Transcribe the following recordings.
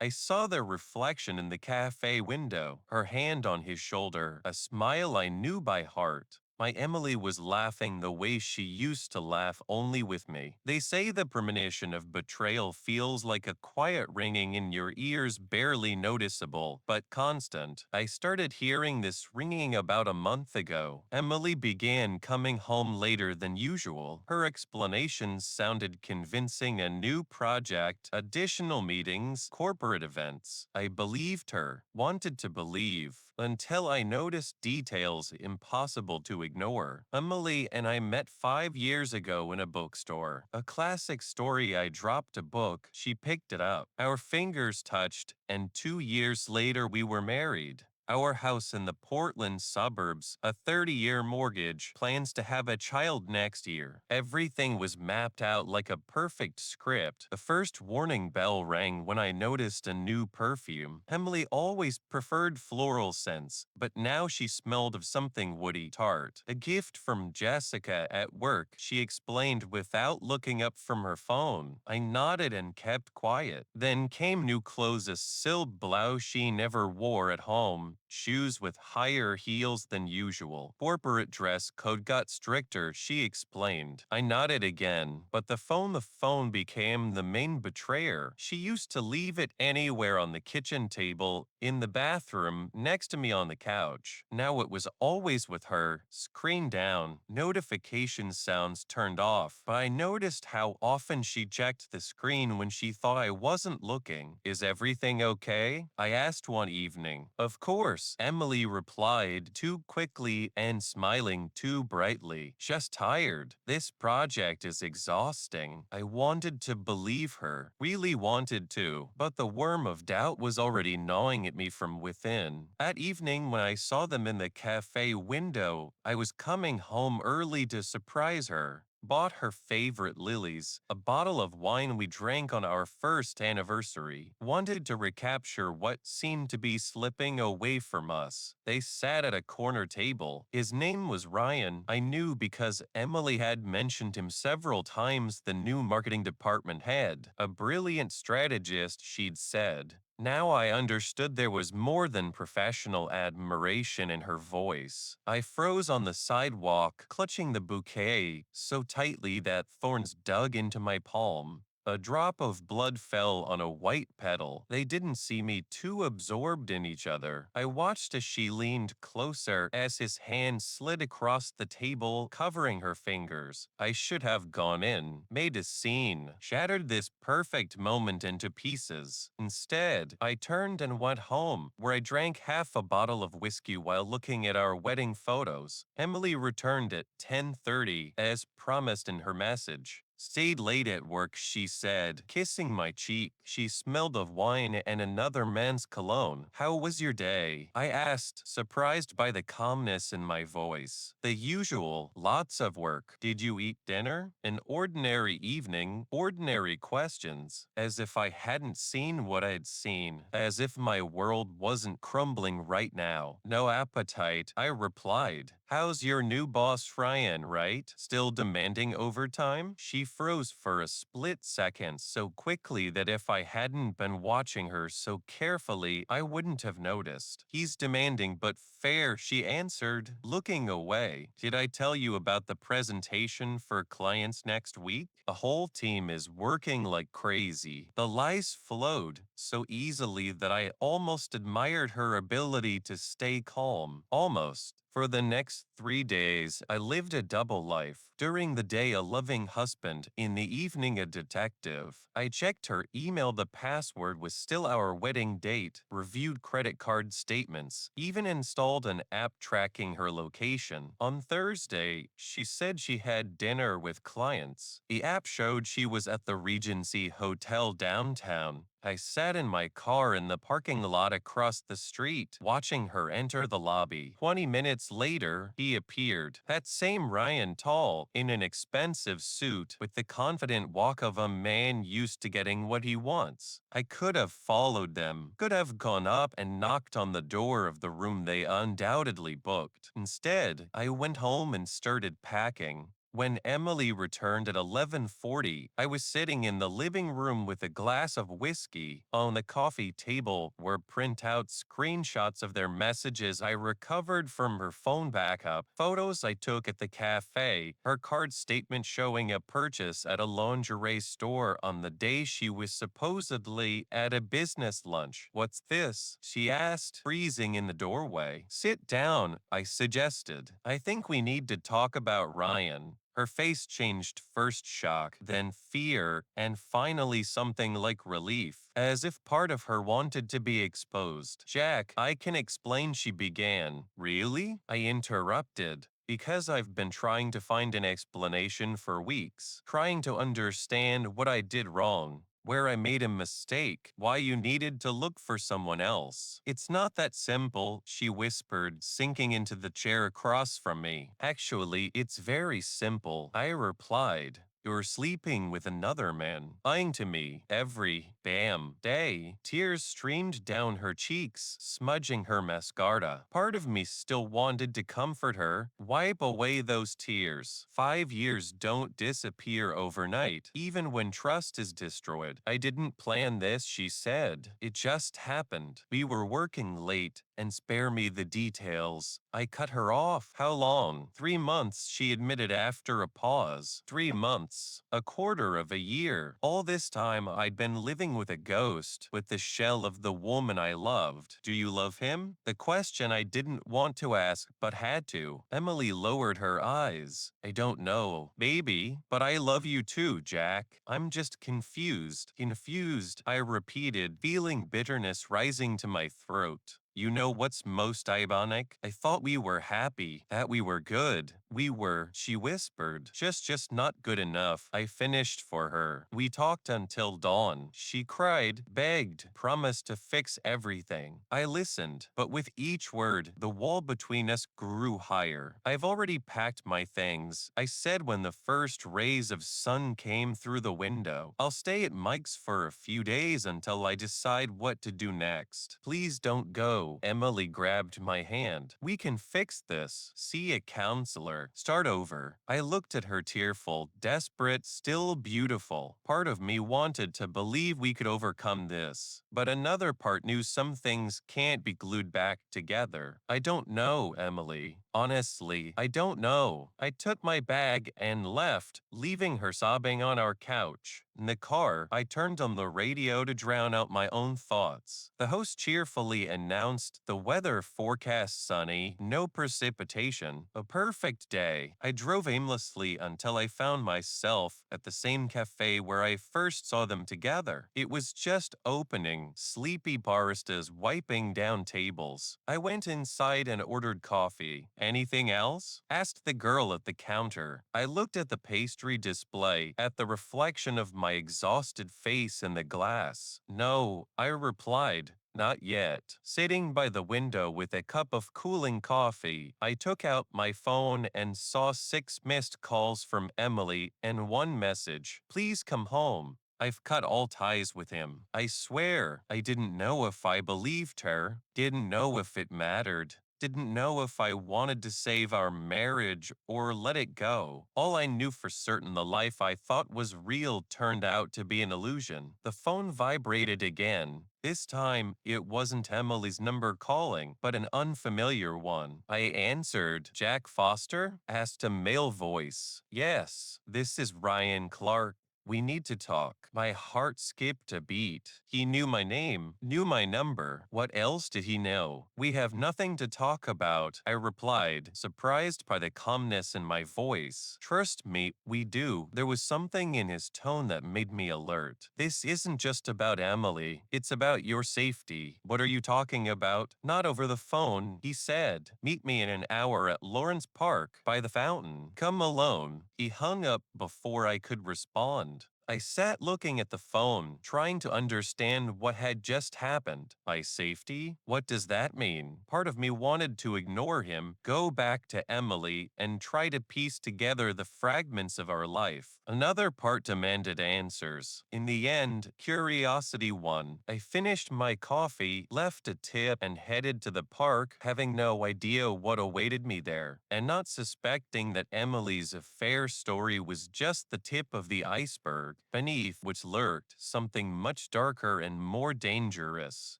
I saw their reflection in the cafe window, her hand on his shoulder, a smile I knew by heart. My Emily was laughing the way she used to laugh only with me. They say the premonition of betrayal feels like a quiet ringing in your ears, barely noticeable, but constant. I started hearing this ringing about a month ago. Emily began coming home later than usual. Her explanations sounded convincing: a new project, additional meetings, corporate events. I believed her, wanted to believe, until I noticed details impossible to ignore. Emily and I met 5 years ago in a bookstore. A classic story: I dropped a book, she picked it up. Our fingers touched, and 2 years later we were married. Our house in the Portland suburbs, a 30-year mortgage, plans to have a child next year. Everything was mapped out like a perfect script. The first warning bell rang when I noticed a new perfume. Emily always preferred floral scents, but now she smelled of something woody tart. A gift from Jessica at work, she explained without looking up from her phone. I nodded and kept quiet. Then came new clothes: a silk blouse she never wore at home, shoes with higher heels than usual. Corporate dress code got stricter, she explained. I nodded again, but the phone became the main betrayer. She used to leave it anywhere: on the kitchen table, in the bathroom, next to me on the couch. Now it was always with her, screen down, notification sounds turned off. But I noticed how often she checked the screen when she thought I wasn't looking. Is everything okay? I asked one evening. Of course, Emily replied, too quickly and smiling too brightly. Just tired. This project is exhausting. I wanted to believe her, really wanted to, but the worm of doubt was already gnawing at me from within. That evening when I saw them in the cafe window, I was coming home early to surprise her. Bought her favorite lilies, a bottle of wine we drank on our first anniversary. Wanted to recapture what seemed to be slipping away from us. They sat at a corner table. His name was Ryan. I knew because Emily had mentioned him several times. The new marketing department head, a brilliant strategist, she'd said. Now I understood there was more than professional admiration in her voice. I froze on the sidewalk, clutching the bouquet so tightly that thorns dug into my palm. A drop of blood fell on a white petal. They didn't see me, too absorbed in each other. I watched as she leaned closer, as his hand slid across the table, covering her fingers. I should have gone in, made a scene, shattered this perfect moment into pieces. Instead, I turned and went home, where I drank half a bottle of whiskey while looking at our wedding photos. Emily returned at 10:30, as promised in her message. Stayed late at work, she said, kissing my cheek. She smelled of wine and another man's cologne. How was your day? I asked, surprised by the calmness in my voice. The usual, lots of work. Did you eat dinner? An ordinary evening, ordinary questions. As if I hadn't seen what I'd seen. As if my world wasn't crumbling right now. No appetite, I replied. How's your new boss, Ryan, right? Still demanding overtime? She froze for a split second, so quickly that if I hadn't been watching her so carefully, I wouldn't have noticed. He's demanding but fair, she answered, looking away. Did I tell you about the presentation for clients next week? The whole team is working like crazy. The lies flowed so easily that I almost admired her ability to stay calm. Almost. For the next 3 days, I lived a double life. During the day, a loving husband. In the evening, a detective. I checked her email. The password was still our wedding date. Reviewed credit card statements. Even installed an app tracking her location. On Thursday, she said she had dinner with clients. The app showed she was at the Regency Hotel downtown. I sat in my car in the parking lot across the street, watching her enter the lobby. 20 minutes later, he appeared. That same Ryan, tall, in an expensive suit, with the confident walk of a man used to getting what he wants. I could have followed them, could have gone up and knocked on the door of the room they undoubtedly booked. Instead, I went home and started packing. When Emily returned at 11:40, I was sitting in the living room with a glass of whiskey. On the coffee table were printout screenshots of their messages I recovered from her phone backup, photos I took at the cafe, her card statement showing a purchase at a lingerie store on the day she was supposedly at a business lunch. "What's this?" she asked, freezing in the doorway. "Sit down," I suggested. "I think we need to talk about Ryan." Her face changed, first shock, then fear, and finally something like relief, as if part of her wanted to be exposed. "Jack, I can explain," she began. "Really?" I interrupted. "Because I've been trying to find an explanation for weeks, trying to understand what I did wrong, where I made a mistake, why you needed to look for someone else." "It's not that simple," she whispered, sinking into the chair across from me. "Actually, it's very simple," I replied. "You're sleeping with another man, lying to me every damn day." Tears streamed down her cheeks, smudging her mascara. Part of me still wanted to comfort her, wipe away those tears. 5 years don't disappear overnight, even when trust is destroyed. "I didn't plan this," she said. "It just happened. We were working late, and spare me the details." I cut her off. "How long?" "3 months," she admitted after a pause. 3 months. A quarter of a year. All this time I'd been living with a ghost, with the shell of the woman I loved. "Do you love him?" The question I didn't want to ask, but had to. Emily lowered her eyes. "I don't know. Maybe. But I love you too, Jack. I'm just confused." "Confused," I repeated, feeling bitterness rising to my throat. "You know what's most ironic? I thought we were happy, that we were good. We were," she whispered. Just not good enough," I finished for her. "We talked until dawn." She cried, begged, promised to fix everything. I listened, but with each word, the wall between us grew higher. "I've already packed my things," I said when the first rays of sun came through the window. "I'll stay at Mike's for a few days until I decide what to do next." "Please don't go." Emily grabbed my hand. "We can fix this. See a counselor. Start over." I looked at her, tearful, desperate, still beautiful. Part of me wanted to believe we could overcome this, but another part knew some things can't be glued back together. "I don't know, Emily. Honestly, I don't know." I took my bag and left, leaving her sobbing on our couch. In the car, I turned on the radio to drown out my own thoughts. The host cheerfully announced the weather forecast: sunny, no precipitation, a perfect day. I drove aimlessly until I found myself at the same cafe where I first saw them together. It was just opening, sleepy baristas wiping down tables. I went inside and ordered coffee. "Anything else?" asked the girl at the counter. I looked at the pastry display, at the reflection of my exhausted face in the glass. "No," I replied. "Not yet." Sitting by the window with a cup of cooling coffee, I took out my phone and saw 6 missed calls from Emily and one message: "Please come home. I've cut all ties with him." I swear, I didn't know if I believed her, didn't know if it mattered. Didn't know if I wanted to save our marriage or let it go. All I knew for certain, the life I thought was real turned out to be an illusion. The phone vibrated again. This time, it wasn't Emily's number calling, but an unfamiliar one. I answered. "Jack Foster?" asked a male voice. "Yes, this is Ryan Clark. We need to talk." My heart skipped a beat. He knew my name, knew my number. What else did he know? "We have nothing to talk about," I replied, surprised by the calmness in my voice. "Trust me, we do." There was something in his tone that made me alert. "This isn't just about Emily. It's about your safety." "What are you talking about?" "Not over the phone," he said. "Meet me in an hour at Lawrence Park, by the fountain. Come alone." He hung up before I could respond. I sat looking at the phone, trying to understand what had just happened. By safety? What does that mean? Part of me wanted to ignore him, go back to Emily, and try to piece together the fragments of our life. Another part demanded answers. In the end, curiosity won. I finished my coffee, left a tip, and headed to the park, having no idea what awaited me there, and not suspecting that Emily's affair story was just the tip of the iceberg, beneath which lurked something much darker and more dangerous.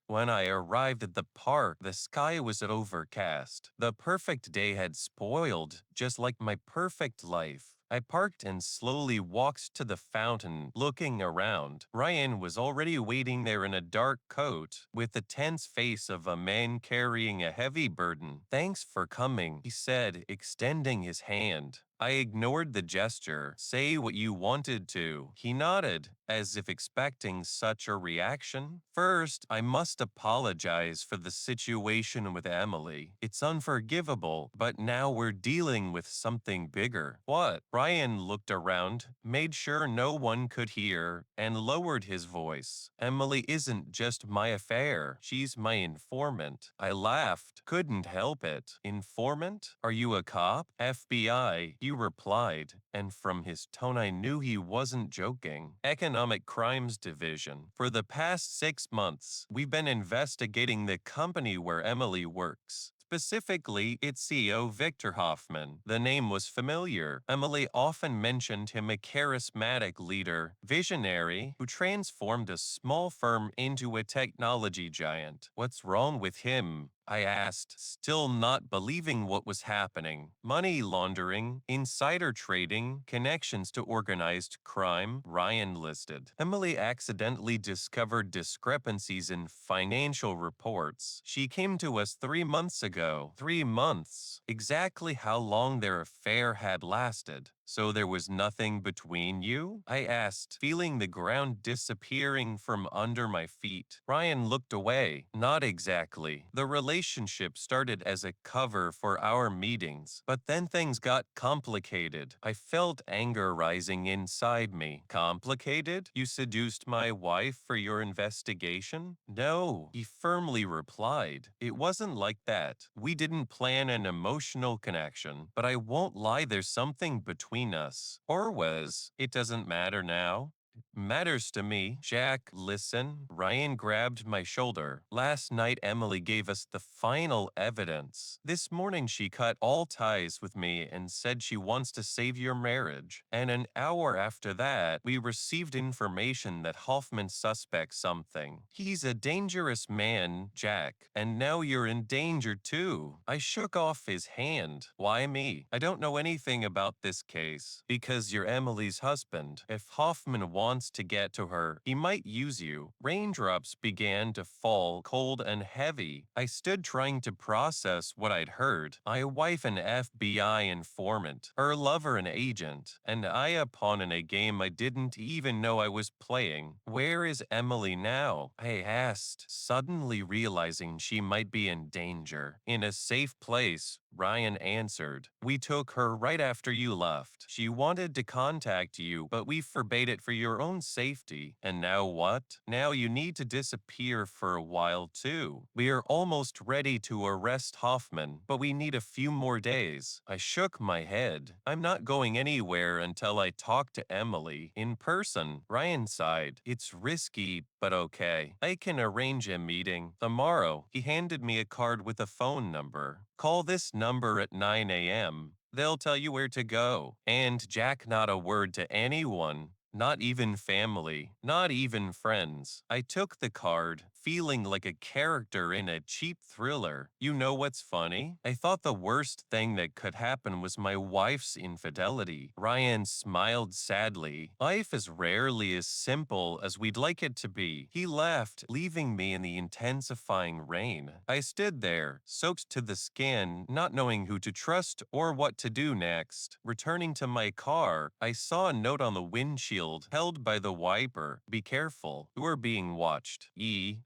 When I arrived at the park, the sky was overcast. The perfect day had spoiled, just like my perfect life. I parked and slowly walked to the fountain, looking around. Ryan was already waiting there in a dark coat, with the tense face of a man carrying a heavy burden. "Thanks for coming," he said, extending his hand. I ignored the gesture. "Say what you wanted to." He nodded, as if expecting such a reaction. "First, I must apologize for the situation with Emily. It's unforgivable, but now we're dealing with something bigger." "What?" Ryan looked around, made sure no one could hear, and lowered his voice. "Emily isn't just my affair. She's my informant." I laughed. Couldn't help it. "Informant? Are you a cop?" "FBI," he replied, and from his tone I knew he wasn't joking. "Economic Crimes Division. For the past 6 months, we've been investigating the company where Emily works. Specifically, its CEO Victor Hoffman." The name was familiar. Emily often mentioned him, a charismatic leader, visionary, who transformed a small firm into a technology giant. "What's wrong with him?" I asked, still not believing what was happening. "Money laundering, insider trading, connections to organized crime," Ryan listed. "Emily accidentally discovered discrepancies in financial reports. She came to us 3 months ago." 3 months. Exactly how long their affair had lasted. "So there was nothing between you?" I asked, feeling the ground disappearing from under my feet. Ryan looked away. "Not exactly. The relationship started as a cover for our meetings, but then things got complicated." I felt anger rising inside me. "Complicated? You seduced my wife for your investigation?" "No," he firmly replied. "It wasn't like that. We didn't plan an emotional connection, but I won't lie, there's something between us. Or was. It doesn't matter now." "Matters to me." "Jack, listen." Ryan grabbed my shoulder. "Last night Emily gave us the final evidence. This morning she cut all ties with me and said she wants to save your marriage. And an hour after that, we received information that Hoffman suspects something. He's a dangerous man, Jack, and now you're in danger too." I shook off his hand. "Why me? I don't know anything about this case." "Because you're Emily's husband. If Hoffman wants to get to her, he might use you." Raindrops began to fall, cold and heavy. I stood trying to process what I'd heard. My wife an FBI informant, her lover an agent, and I a pawn in a game I didn't even know I was playing. "Where is Emily now?" I asked, suddenly realizing she might be in danger. "In a safe place," Ryan answered. "We took her right after you left. She wanted to contact you, but we forbade it for your own safety. And now what? Now you need to disappear for a while too. We are almost ready to arrest Hoffman, but we need a few more days." I shook my head. "I'm not going anywhere until I talk to Emily in person." Ryan sighed. "It's risky, but okay. I can arrange a meeting tomorrow." He handed me a card with a phone number. "Call this number at 9 a.m. They'll tell you where to go." And Jack, not a word to anyone. Not even family, not even friends. I took the card, feeling like a character in a cheap thriller. You know what's funny? I thought the worst thing that could happen was my wife's infidelity. Ryan smiled sadly. "Life is rarely as simple as we'd like it to be." He laughed, leaving me in the intensifying rain. I stood there, soaked to the skin, not knowing who to trust or what to do next. Returning to my car, I saw a note on the windshield held by the wiper. "Be careful. You are being watched.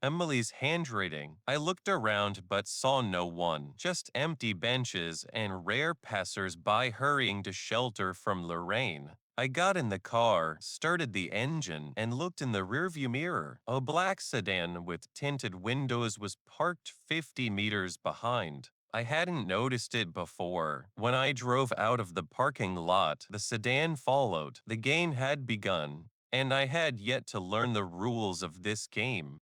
Emily's handwriting." I looked around but saw no one, just empty benches and rare passers-by hurrying to shelter from the rain. I got in the car, started the engine, and looked in the rearview mirror. A black sedan with tinted windows was parked 50 meters behind. I hadn't noticed it before. When I drove out of the parking lot, the sedan followed. The game had begun, and I had yet to learn the rules of this game.